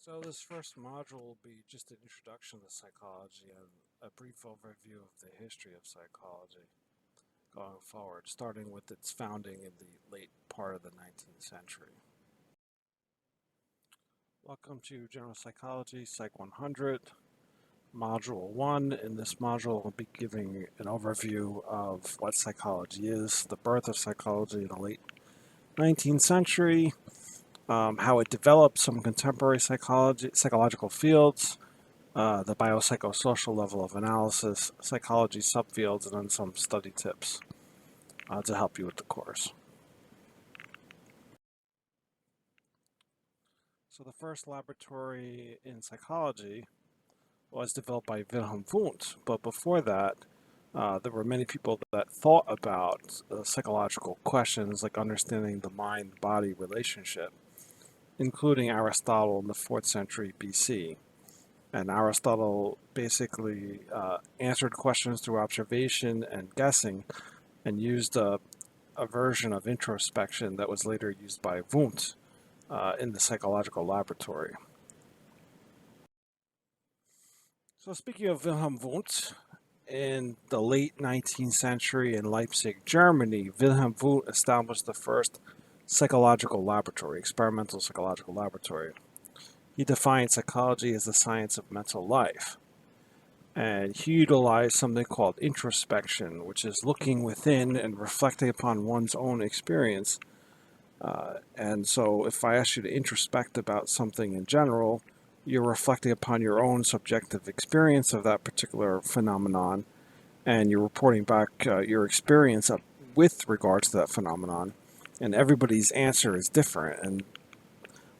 So this first module will be just an introduction to psychology and a brief overview of the history of psychology going forward, starting with its founding in the late part of the 19th century. Welcome to General Psychology, Psych 100, Module 1. In this module, I'll be giving an overview of what psychology is, the birth of psychology in the late 19th century, how it developed some contemporary psychological fields, the biopsychosocial level of analysis, psychology subfields, and then some study tips to help you with the course. So the first laboratory in psychology was developed by Wilhelm Wundt, but before that, there were many people that thought about psychological questions like understanding the mind-body relationship, including Aristotle in the 4th century BC. And Aristotle basically answered questions through observation and guessing and used a version of introspection that was later used by Wundt in the psychological laboratory. So speaking of Wilhelm Wundt, in the late 19th century in Leipzig, Germany, Wilhelm Wundt established the first psychological laboratory, experimental psychological laboratory. He defined psychology as the science of mental life. And he utilized something called introspection, which is looking within and reflecting upon one's own experience. And so if I ask you to introspect about something in general, you're reflecting upon your own subjective experience of that particular phenomenon, and you're reporting back your experience with regards to that phenomenon. And everybody's answer is different. And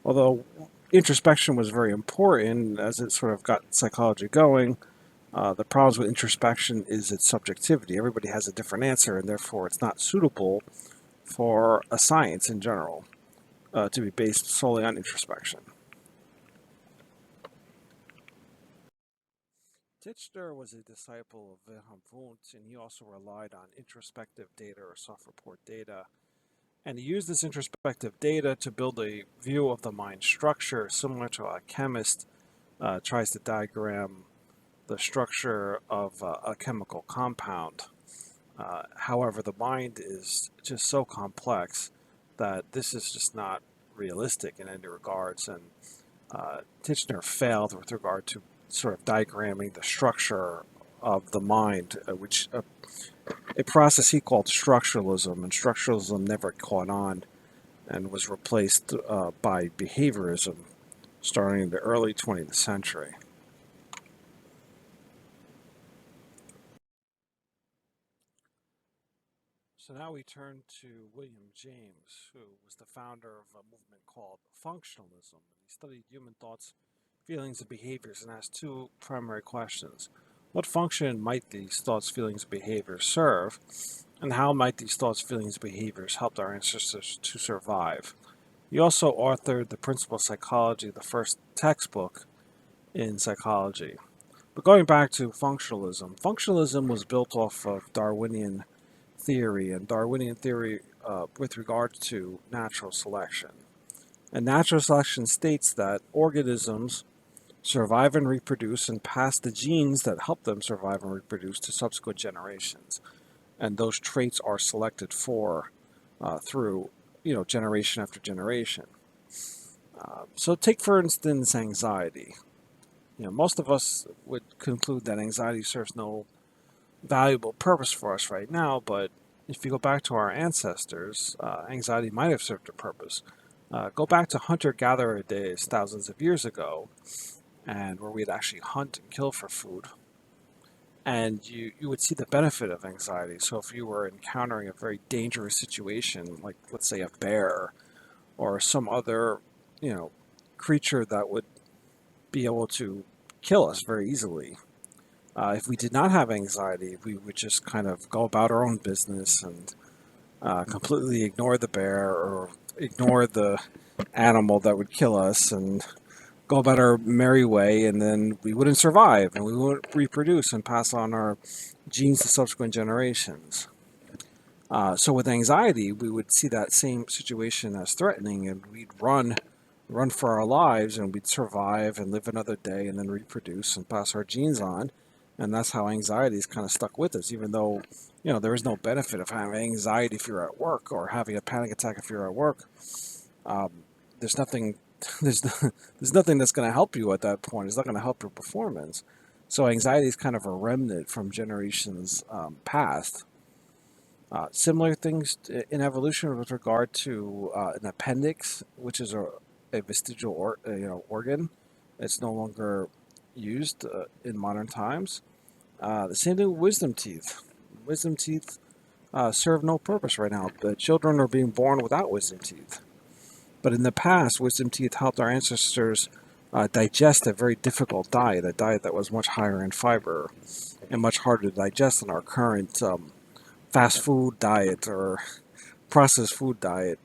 although introspection was very important as it sort of got psychology going, the problems with introspection is its subjectivity. Everybody has a different answer, and therefore it's not suitable for a science in general to be based solely on introspection. Titchener was a disciple of Wilhelm Wundt, and he also relied on introspective data or self-report data. And he used this introspective data to build a view of the mind structure, similar to how a chemist tries to diagram the structure of a chemical compound. However, the mind is just so complex that this is just not realistic in any regards, and Titchener failed with regard to sort of diagramming the structure of the mind, which a process he called structuralism, and structuralism never caught on and was replaced by behaviorism starting in the early 20th century. So now we turn to William James, who was the founder of a movement called functionalism. He studied human thoughts, feelings, and behaviors and asked two primary questions. What function might these thoughts, feelings, and behaviors serve? And how might these thoughts, feelings, and behaviors help our ancestors to survive? He also authored The Principle of Psychology, the first textbook in psychology. But going back to functionalism, functionalism was built off of Darwinian theory, and Darwinian theory with regard to natural selection. And natural selection states that organisms survive and reproduce and pass the genes that help them survive and reproduce to subsequent generations. And those traits are selected for through, generation after generation. So take, for instance, anxiety. Most of us would conclude that anxiety serves no valuable purpose for us right now, but if you go back to our ancestors, anxiety might have served a purpose. Go back to hunter-gatherer days thousands of years ago, and where we'd actually hunt and kill for food, and you would see the benefit of anxiety. So if you were encountering a very dangerous situation, like let's say a bear or some other creature that would be able to kill us very easily, if we did not have anxiety, we would just kind of go about our own business and completely ignore the bear or ignore the animal that would kill us and go about our merry way, and then we wouldn't survive and we wouldn't reproduce and pass on our genes to subsequent generations. So with anxiety, we would see that same situation as threatening, and we'd run run for our lives and we'd survive and live another day and then reproduce and pass our genes on. And that's how anxiety is kind of stuck with us, even though, there is no benefit of having anxiety if you're at work or having a panic attack if you're at work. Um, there's nothing, there's, there's nothing that's going to help you at that point. It's not going to help your performance. So anxiety is kind of a remnant from generations past. Similar things in evolution with regard to an appendix, which is a vestigial organ. It's no longer used in modern times. The same thing with wisdom teeth. Wisdom teeth serve no purpose right now. The children are being born without wisdom teeth. But in the past, wisdom teeth helped our ancestors digest a very difficult diet, a diet that was much higher in fiber and much harder to digest than our current fast food diet or processed food diet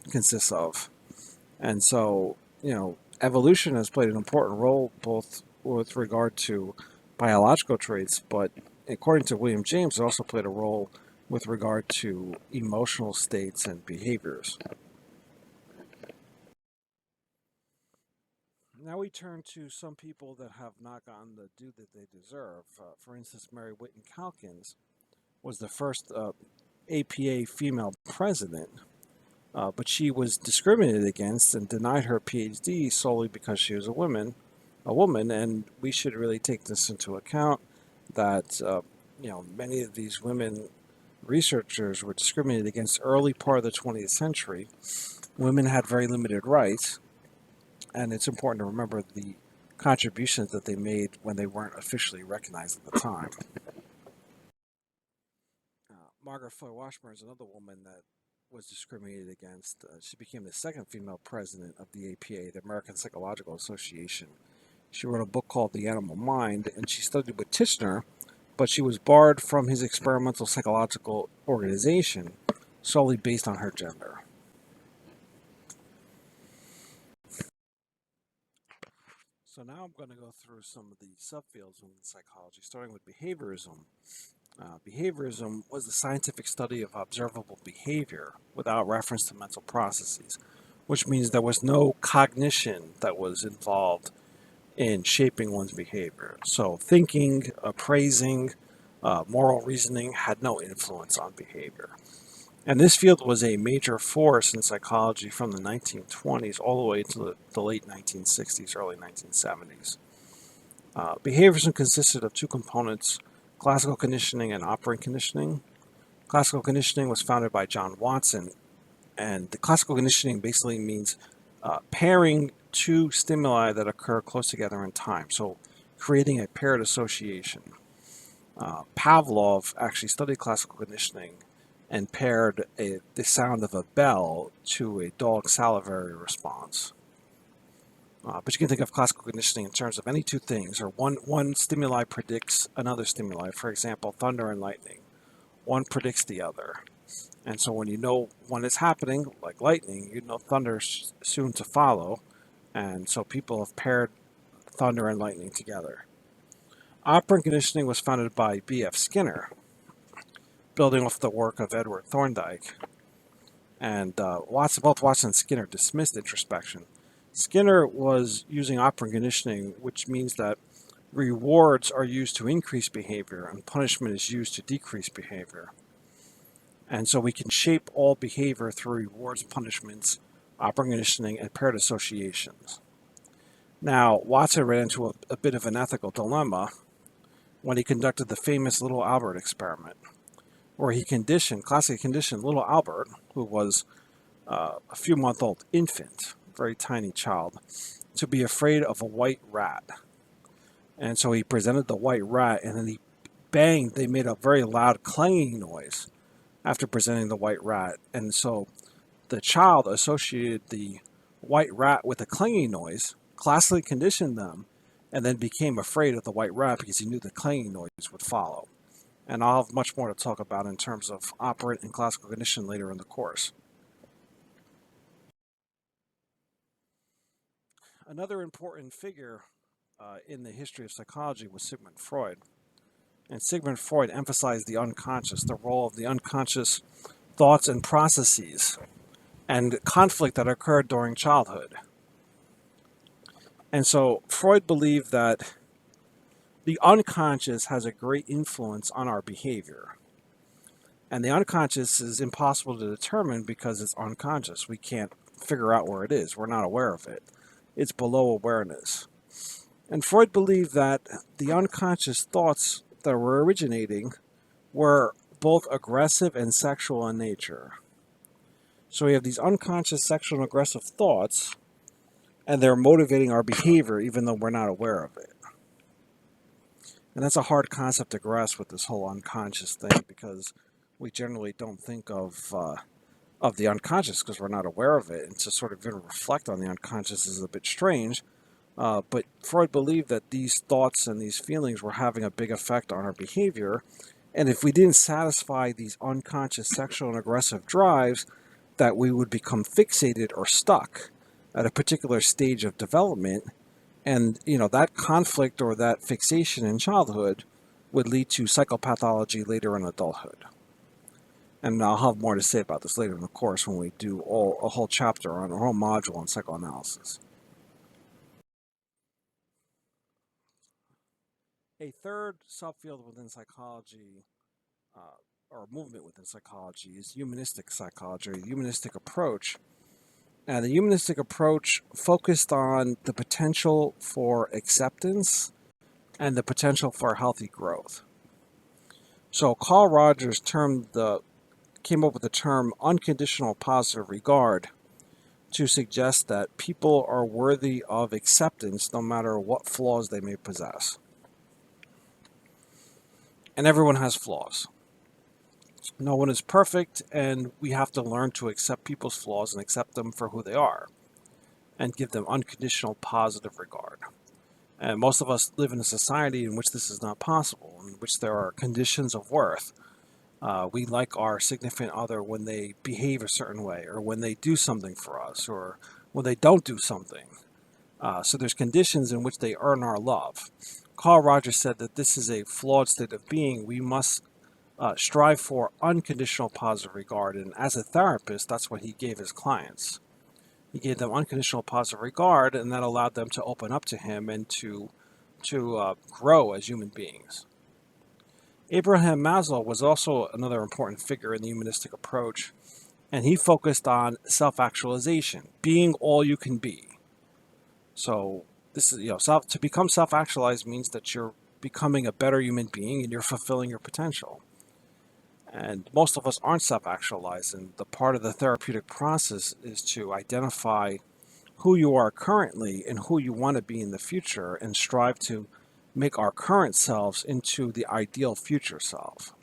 consists of. And so, evolution has played an important role both with regard to biological traits, but according to William James, it also played a role with regard to emotional states and behaviors. Now we turn to some people that have not gotten the due that they deserve. For instance, Mary Whitney Calkins was the first APA female president, but she was discriminated against and denied her PhD solely because she was a woman, and we should really take this into account that many of these women researchers were discriminated against early part of the 20th century. Women had very limited rights, and it's important to remember the contributions that they made when they weren't officially recognized at the time. Margaret Floyd Washburn is another woman that was discriminated against. She became the second female president of the APA, the American Psychological Association. She wrote a book called The Animal Mind, and she studied with Titchener, but she was barred from his experimental psychological organization solely based on her gender. So now I'm going to go through some of the subfields within psychology, starting with behaviorism. Behaviorism was the scientific study of observable behavior without reference to mental processes, which means there was no cognition that was involved in shaping one's behavior. So thinking, appraising, moral reasoning had no influence on behavior. And this field was a major force in psychology from the 1920s all the way to the late 1960s, early 1970s. Behaviorism consisted of two components: classical conditioning and operant conditioning. Classical conditioning was founded by John Watson, and the classical conditioning basically means pairing two stimuli that occur close together in time, so creating a paired association. Pavlov actually studied classical conditioning and paired the sound of a bell to a dog's salivary response. But you can think of classical conditioning in terms of any two things, or one stimuli predicts another stimuli. For example, thunder and lightning. One predicts the other. And so when you know when it's happening, like lightning, you know thunder's soon to follow. And so people have paired thunder and lightning together. Operant conditioning was founded by B.F. Skinner, building off the work of Edward Thorndike. And both Watson and Skinner dismissed introspection. Skinner was using operant conditioning, which means that rewards are used to increase behavior and punishment is used to decrease behavior. And so we can shape all behavior through rewards, punishments, operant conditioning, and paired associations. Now, Watson ran into a bit of an ethical dilemma when he conducted the famous Little Albert experiment, where he classically conditioned little Albert, who was a few-month-old infant, very tiny child, to be afraid of a white rat. And so he presented the white rat, and then he banged. They made a very loud clanging noise after presenting the white rat. And so the child associated the white rat with the clanging noise, classically conditioned them, and then became afraid of the white rat because he knew the clanging noise would follow. And I'll have much more to talk about in terms of operant and classical condition later in the course. Another important figure in the history of psychology was Sigmund Freud. And Sigmund Freud emphasized the unconscious, the role of the unconscious thoughts and processes, and conflict that occurred during childhood. And so Freud believed that the unconscious has a great influence on our behavior. And the unconscious is impossible to determine because it's unconscious. We can't figure out where it is. We're not aware of it. It's below awareness. And Freud believed that the unconscious thoughts that were originating were both aggressive and sexual in nature. So we have these unconscious sexual and aggressive thoughts, and they're motivating our behavior even though we're not aware of it. And that's a hard concept to grasp with this whole unconscious thing, because we generally don't think of the unconscious because we're not aware of it. And to sort of even reflect on the unconscious is a bit strange. But Freud believed that these thoughts and these feelings were having a big effect on our behavior. And if we didn't satisfy these unconscious sexual and aggressive drives, that we would become fixated or stuck at a particular stage of development. And, that conflict or that fixation in childhood would lead to psychopathology later in adulthood. And I'll have more to say about this later in the course when we do a whole chapter on a whole module on psychoanalysis. A third subfield within psychology, or movement within psychology, is humanistic psychology, or humanistic approach. And the humanistic approach focused on the potential for acceptance and the potential for healthy growth. So Carl Rogers came up with the term unconditional positive regard to suggest that people are worthy of acceptance no matter what flaws they may possess. And everyone has flaws. No one is perfect, and we have to learn to accept people's flaws and accept them for who they are and give them unconditional positive regard. And most of us live in a society in which this is not possible, in which there are conditions of worth. We like our significant other when they behave a certain way, or when they do something for us, or when they don't do something. So there's conditions in which they earn our love. Carl Rogers said that this is a flawed state of being. We must strive for unconditional positive regard. And as a therapist, that's what he gave his clients. He gave them unconditional positive regard, and that allowed them to open up to him and to grow as human beings. Abraham Maslow was also another important figure in the humanistic approach, and he focused on self-actualization, being all you can be. So this is, to become self-actualized means that you're becoming a better human being and you're fulfilling your potential. And most of us aren't self-actualized, and the part of the therapeutic process is to identify who you are currently and who you want to be in the future, and strive to make our current selves into the ideal future self.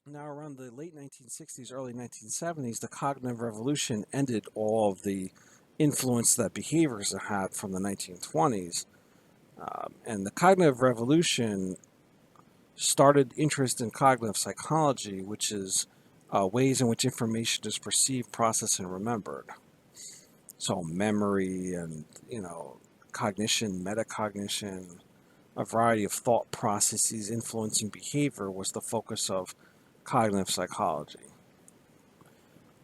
Now, around the late 1960s, early 1970s, the cognitive revolution ended all of the influence that behaviors had from the 1920s. And the cognitive revolution started interest in cognitive psychology, which is ways in which information is perceived, processed, and remembered. So memory and, cognition, metacognition, a variety of thought processes influencing behavior was the focus of cognitive psychology.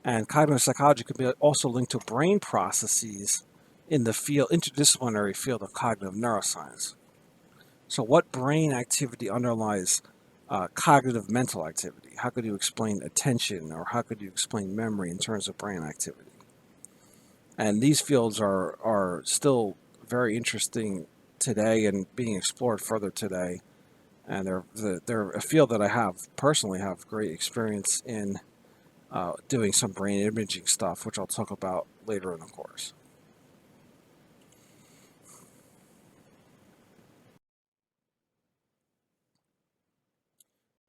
And cognitive psychology could be also linked to brain processes in the interdisciplinary field of cognitive neuroscience. So what brain activity underlies cognitive mental activity? How could you explain attention, or how could you explain memory in terms of brain activity? And these fields are still very interesting today and being explored further today. And they're a field that I personally have great experience in doing some brain imaging stuff, which I'll talk about later in the course.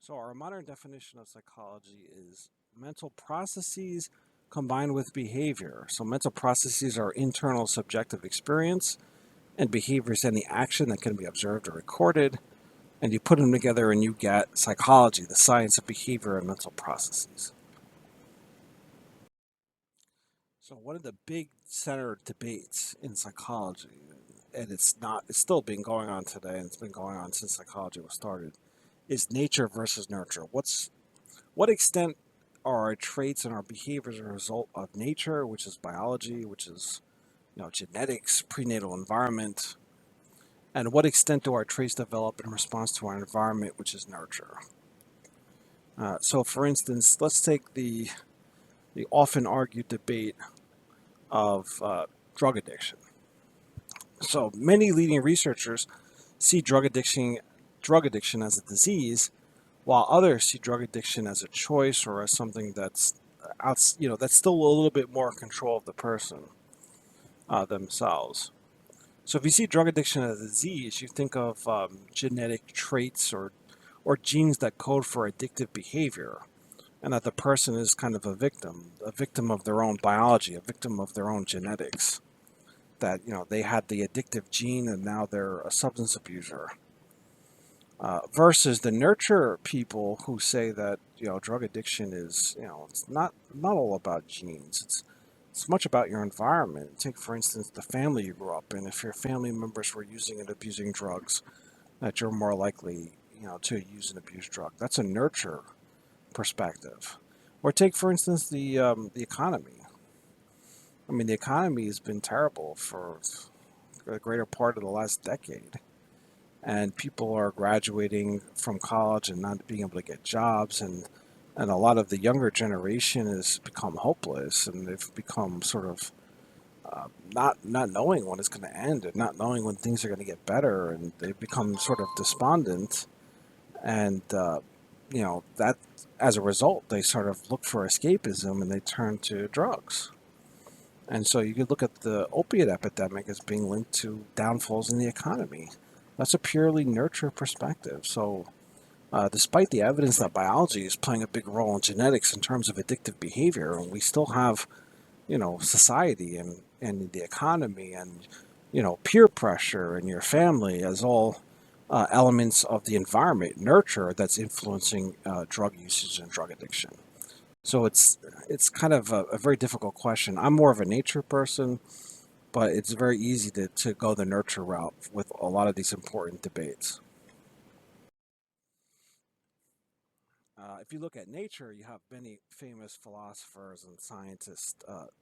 So our modern definition of psychology is mental processes combined with behavior. So mental processes are internal subjective experience, and behavior is any action that can be observed or recorded. And you put them together and you get psychology, the science of behavior and mental processes. So one of the big center debates in psychology, and it's still been going on today, and it's been going on since psychology was started, is nature versus nurture. What extent are our traits and our behaviors a result of nature, which is biology, which is genetics, prenatal environment, and what extent do our traits develop in response to our environment, which is nurture? So, for instance, let's take the often argued debate of drug addiction. So, many leading researchers see drug addiction as a disease, while others see drug addiction as a choice or as something that's that's still a little bit more in control of the person themselves. So if you see drug addiction as a disease, you think of genetic traits or genes that code for addictive behavior, and that the person is kind of a victim of their own biology, a victim of their own genetics. That they had the addictive gene and now they're a substance abuser. Versus the nurture people who say that drug addiction is it's not all about genes. It's much about your environment. Take for instance the family you grew up in. If your family members were using and abusing drugs, that you're more likely to use and abuse drug. That's a nurture perspective. Or take for instance the economy. I mean the economy has been terrible for a greater part of the last decade, and people are graduating from college and not being able to get jobs, and a lot of the younger generation has become hopeless, and they've become sort of not knowing when it's going to end and not knowing when things are going to get better, and they've become sort of despondent, and that as a result they sort of look for escapism and they turn to drugs. And so you could look at the opiate epidemic as being linked to downfalls in the economy. That's a purely nurture perspective. So, despite the evidence that biology is playing a big role in genetics in terms of addictive behavior, and we still have, society and the economy and, peer pressure and your family as all elements of the environment, nurture that's influencing drug usage and drug addiction. So it's kind of a very difficult question. I'm more of a nature person, but it's very easy to go the nurture route with a lot of these important debates. If you look at nature, you have many famous philosophers and scientists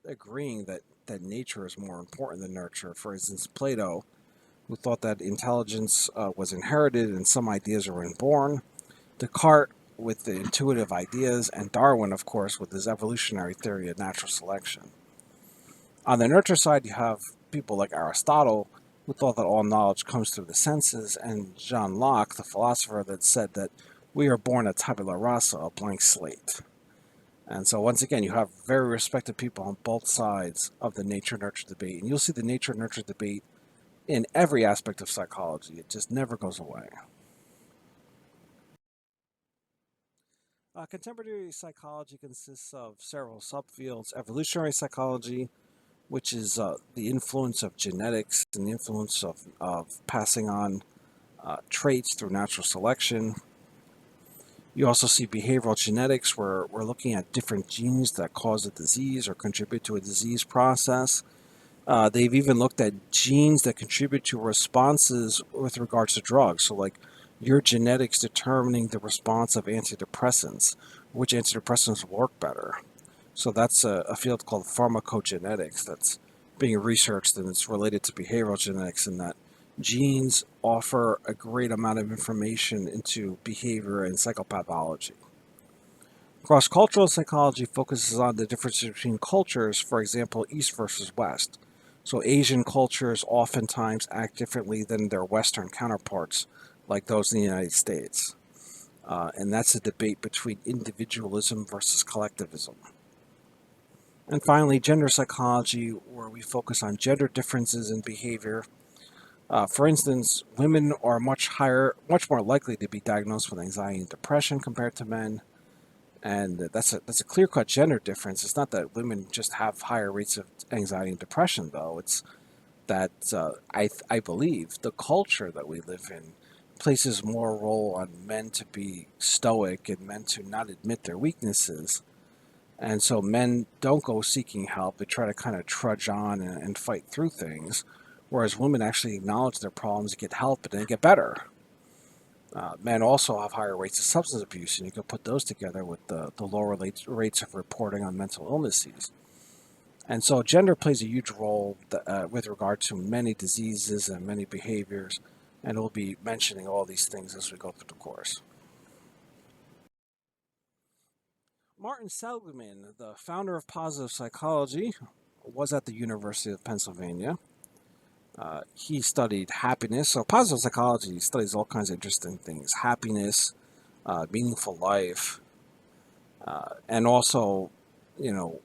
agreeing that nature is more important than nurture. For instance, Plato, who thought that intelligence was inherited and some ideas are inborn, Descartes with the intuitive ideas, and Darwin, of course, with his evolutionary theory of natural selection. On the nurture side, you have people like Aristotle, who thought that all knowledge comes through the senses, and John Locke, the philosopher, that said that we are born a tabula rasa, a blank slate. And so, once again, you have very respected people on both sides of the nature nurture debate. And you'll see the nature nurture debate in every aspect of psychology, it just never goes away. Contemporary psychology consists of several subfields: evolutionary psychology, which is the influence of genetics and the influence of passing on traits through natural selection. You also see behavioral genetics, where we're looking at different genes that cause a disease or contribute to a disease process. They've even looked at genes that contribute to responses with regards to drugs. So, like your genetics determining the response of antidepressants, which antidepressants work better. So that's a field called pharmacogenetics that's being researched, and it's related to behavioral genetics, in that genes offer a great amount of information into behavior and psychopathology. Cross-cultural psychology focuses on the difference between cultures, for example, East versus West. So Asian cultures oftentimes act differently than their Western counterparts, like those in the United States. And that's a debate between individualism versus collectivism. And finally, gender psychology, where we focus on gender differences in behavior. For instance, women are much more likely to be diagnosed with anxiety and depression compared to men, and that's a clear-cut gender difference. It's not that women just have higher rates of anxiety and depression, though. It's that I believe the culture that we live in places more role on men to be stoic and men to not admit their weaknesses. And so men don't go seeking help. They try to kind of trudge on and fight through things, whereas women actually acknowledge their problems, get help, and then get better. Men also have higher rates of substance abuse, and you can put those together with the lower rates of reporting on mental illnesses. And so, gender plays a huge role with regard to many diseases and many behaviors, and we'll be mentioning all these things as we go through the course. Martin Seligman, the founder of positive psychology, was at the University of Pennsylvania. He studied happiness. So, positive psychology studies all kinds of interesting things: happiness, meaningful life, and also, you know,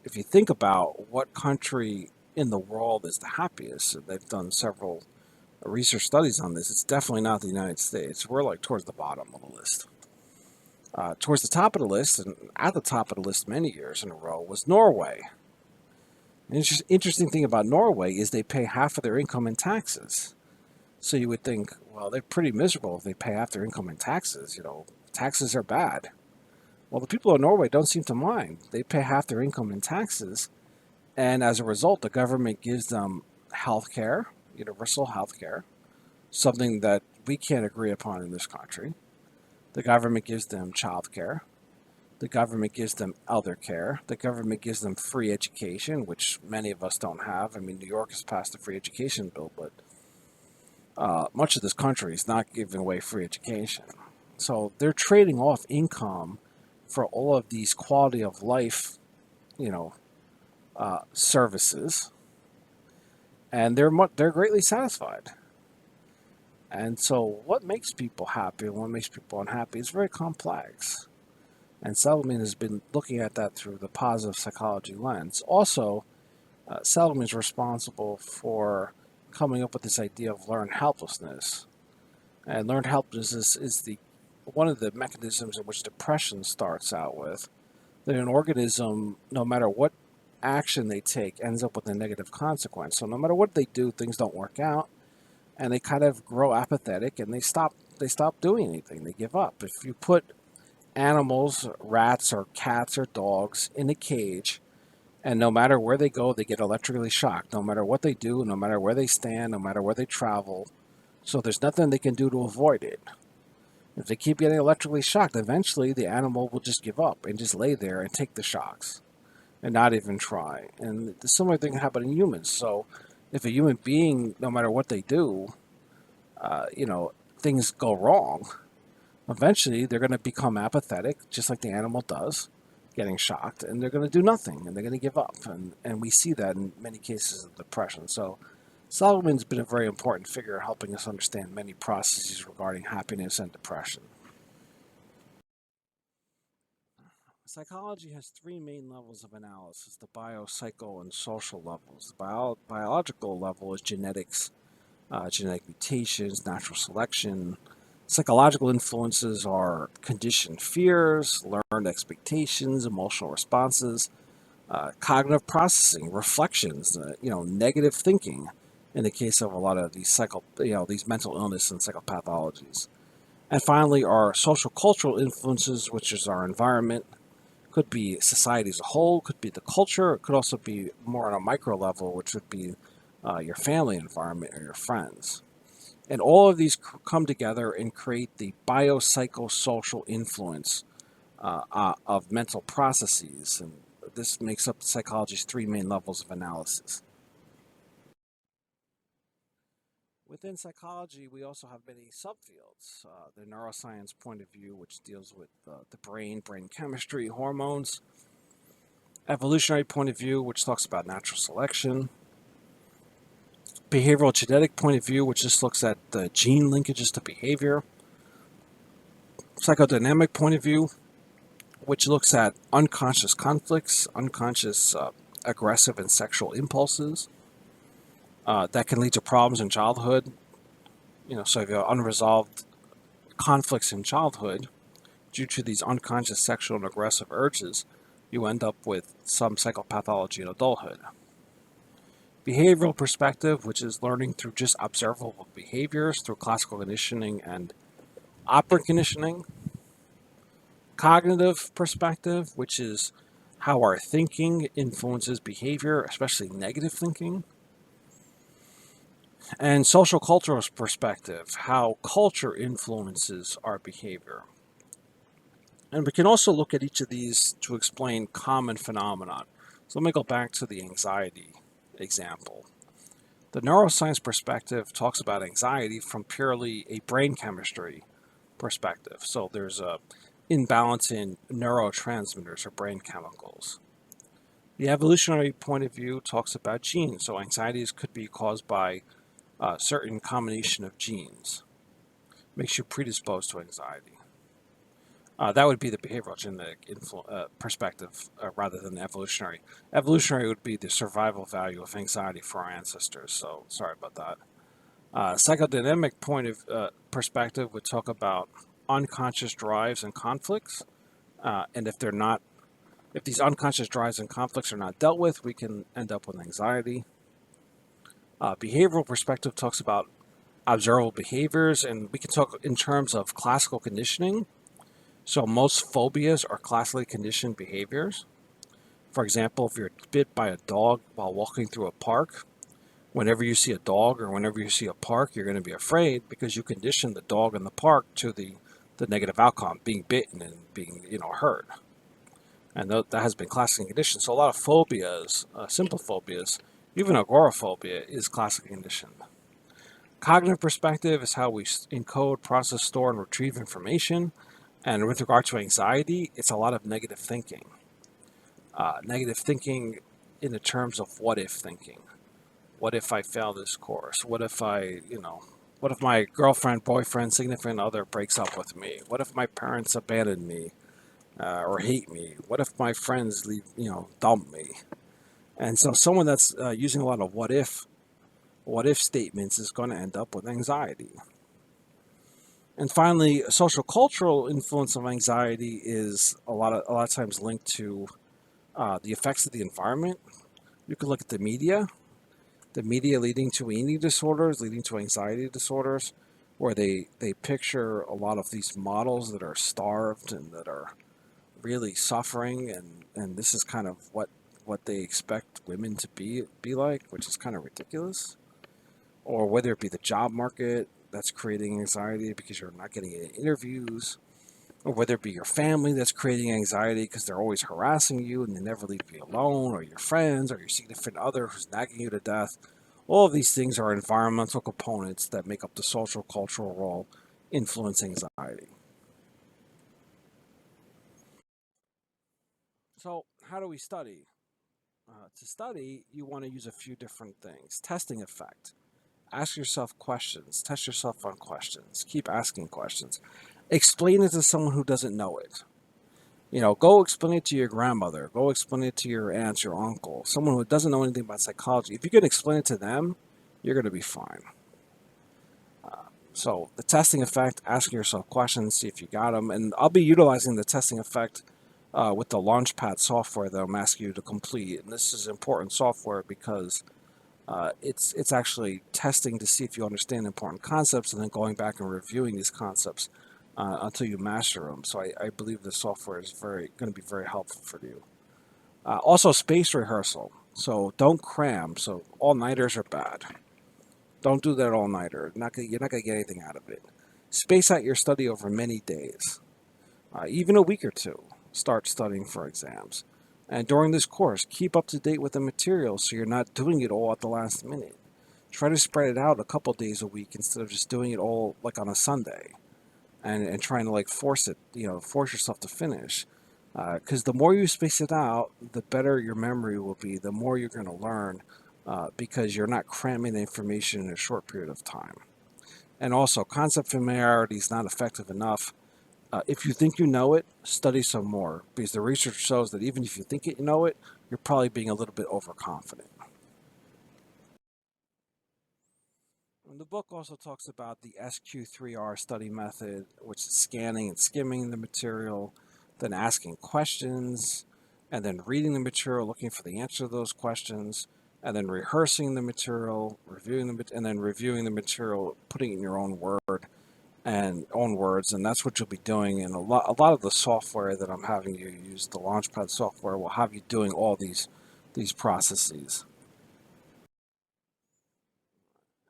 if you think about what country in the world is the happiest, they've done several research studies on this. It's definitely not the United States. We're like towards the bottom of the list. Towards the top of the list, and at the top of the list many years in a row, was Norway. An interesting thing about Norway is they pay half of their income in taxes. So you would think, well, they're pretty miserable if they pay half their income in taxes. Taxes are bad. Well, the people of Norway don't seem to mind. They pay half their income in taxes, and as a result, the government gives them health care, universal health care, something that we can't agree upon in this country. The government gives them child care. The government gives them elder care. The government gives them free education, which many of us don't have. I mean, New York has passed a free education bill, but much of this country is not giving away free education. So they're trading off income for all of these quality of life, you know, services, and they're greatly satisfied. And so, what makes people happy and what makes people unhappy is very complex. And Seligman has been looking at that through the positive psychology lens. Also, Seligman is responsible for coming up with this idea of learned helplessness. And learned helplessness is the one of the mechanisms in which depression starts out with. That an organism, no matter what action they take, ends up with a negative consequence. So no matter what they do, things don't work out, and they kind of grow apathetic and they stop doing anything. They give up. If you put animals, rats or cats or dogs, in a cage, and no matter where they go, they get electrically shocked. No matter what they do, no matter where they stand, no matter where they travel. So there's nothing they can do to avoid it. If they keep getting electrically shocked, eventually the animal will just give up and just lay there and take the shocks and not even try. And the similar thing happens in humans. So if a human being, no matter what they do, things go wrong, eventually they're going to become apathetic, just like the animal does, getting shocked, and they're going to do nothing, and they're going to give up. And we see that in many cases of depression. So Solomon's been a very important figure helping us understand many processes regarding happiness and depression. Psychology has three main levels of analysis: the bio, psycho, and social levels. The biological level is genetics, genetic mutations, natural selection. Psychological influences are conditioned fears, learned expectations, emotional responses, cognitive processing, reflections, negative thinking. In the case of a lot of these mental illness and psychopathologies, and finally, our social cultural influences, which is our environment. Could be society as a whole, could be the culture, it could also be more on a micro level, which would be your family environment or your friends. And all of these come together and create the biopsychosocial influence of mental processes. And this makes up psychology's three main levels of analysis. Within psychology, we also have many subfields. The neuroscience point of view, which deals with the brain chemistry, hormones. Evolutionary point of view, which talks about natural selection. Behavioral genetic point of view, which just looks at the gene linkages to behavior. Psychodynamic point of view, which looks at unconscious conflicts, unconscious aggressive and sexual impulses that can lead to problems in childhood. So if you have unresolved conflicts in childhood due to these unconscious sexual and aggressive urges, you end up with some psychopathology in adulthood. Behavioral perspective, which is learning through just observable behaviors through classical conditioning and operant conditioning. Cognitive perspective, which is how our thinking influences behavior, especially negative thinking. And social cultural perspective, how culture influences our behavior. And we can also look at each of these to explain common phenomenon. So let me go back to the anxiety example. The neuroscience perspective talks about anxiety from purely a brain chemistry perspective. So there's a imbalance in neurotransmitters or brain chemicals. The evolutionary point of view talks about genes. So anxieties could be caused by a certain combination of genes. Makes you predisposed to anxiety. That would be the behavioral genetic perspective rather than the evolutionary. Evolutionary would be the survival value of anxiety for our ancestors. So sorry about that. Psychodynamic point of perspective would talk about unconscious drives and conflicts, and if these unconscious drives and conflicts are not dealt with, we can end up with anxiety. Behavioral perspective talks about observable behaviors, and we can talk in terms of classical conditioning. So most phobias are classically conditioned behaviors. For example, if you're bit by a dog while walking through a park, whenever you see a dog or whenever you see a park, you're going to be afraid because you condition the dog in the park to the negative outcome, being bitten and being hurt. And that has been classically conditioned. So a lot of phobias, simple phobias, even agoraphobia is classically conditioned. Cognitive perspective is how we encode, process, store, and retrieve information. And with regard to anxiety, it's a lot of negative thinking. Negative thinking in the terms of what if thinking. What if I fail this course? What if what if my girlfriend, boyfriend, significant other breaks up with me? What if my parents abandon me or hate me? What if my friends leave, dump me? And so someone that's using a lot of what if statements is going to end up with anxiety. And finally, social cultural influence of anxiety is a lot of times linked to the effects of the environment. You could look at the media leading to eating disorders, leading to anxiety disorders, where they picture a lot of these models that are starved and that are really suffering, and this is kind of what they expect women to be like, which is kind of ridiculous. Or whether it be the job market that's creating anxiety because you're not getting any interviews, or whether it be your family that's creating anxiety because they're always harassing you and they never leave you alone, or your friends, or your significant other who's nagging you to death. All of these things are environmental components that make up the social cultural role influence anxiety. So, how do we study? To study, you want to use a few different things. Testing effect. Ask yourself questions. Test yourself on questions. Keep asking questions. Explain it to someone who doesn't know it. Go explain it to your grandmother. Go explain it to your aunts, your uncle, someone who doesn't know anything about psychology. If you can explain it to them, you're going to be fine. So the testing effect, asking yourself questions, see if you got them. And I'll be utilizing the testing effect with the Launchpad software that I'm asking you to complete. And this is important software because it's actually testing to see if you understand important concepts and then going back and reviewing these concepts until you master them. So I believe the software is going to be very helpful for you. Also, space rehearsal. So don't cram. So all-nighters are bad. Don't do that all-nighter. You're not going to get anything out of it. Space out your study over many days, even a week or two. Start studying for exams. And during this course, keep up to date with the material so you're not doing it all at the last minute. Try to spread it out a couple days a week instead of just doing it all like on a Sunday and trying to like force yourself to finish. Because the more you space it out, the better your memory will be, the more you're going to learn because you're not cramming the information in a short period of time. And also, concept familiarity is not effective enough. If you think you know it, study some more because the research shows that even if you think you know it, you're probably being a little bit overconfident. And the book also talks about the SQ3R study method, which is scanning and skimming the material, then asking questions, and then reading the material, looking for the answer to those questions, and then rehearsing the material, and then reviewing the material, putting it in your own words, and that's what you'll be doing. And a lot of the software that I'm having you use, the Launchpad software, will have you doing all these processes.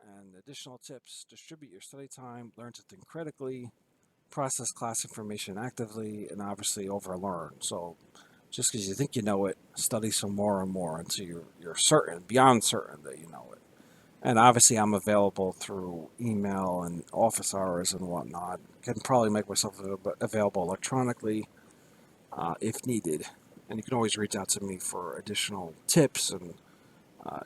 And additional tips: distribute your study time, learn to think critically, process class information actively, and obviously overlearn. So just because you think you know it, study some more and more until you're certain, beyond certain that you know it. And obviously, I'm available through email and office hours and whatnot. Can probably make myself available electronically if needed. And you can always reach out to me for additional tips. And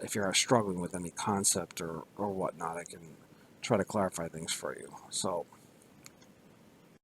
if you're struggling with any concept or whatnot, I can try to clarify things for you. So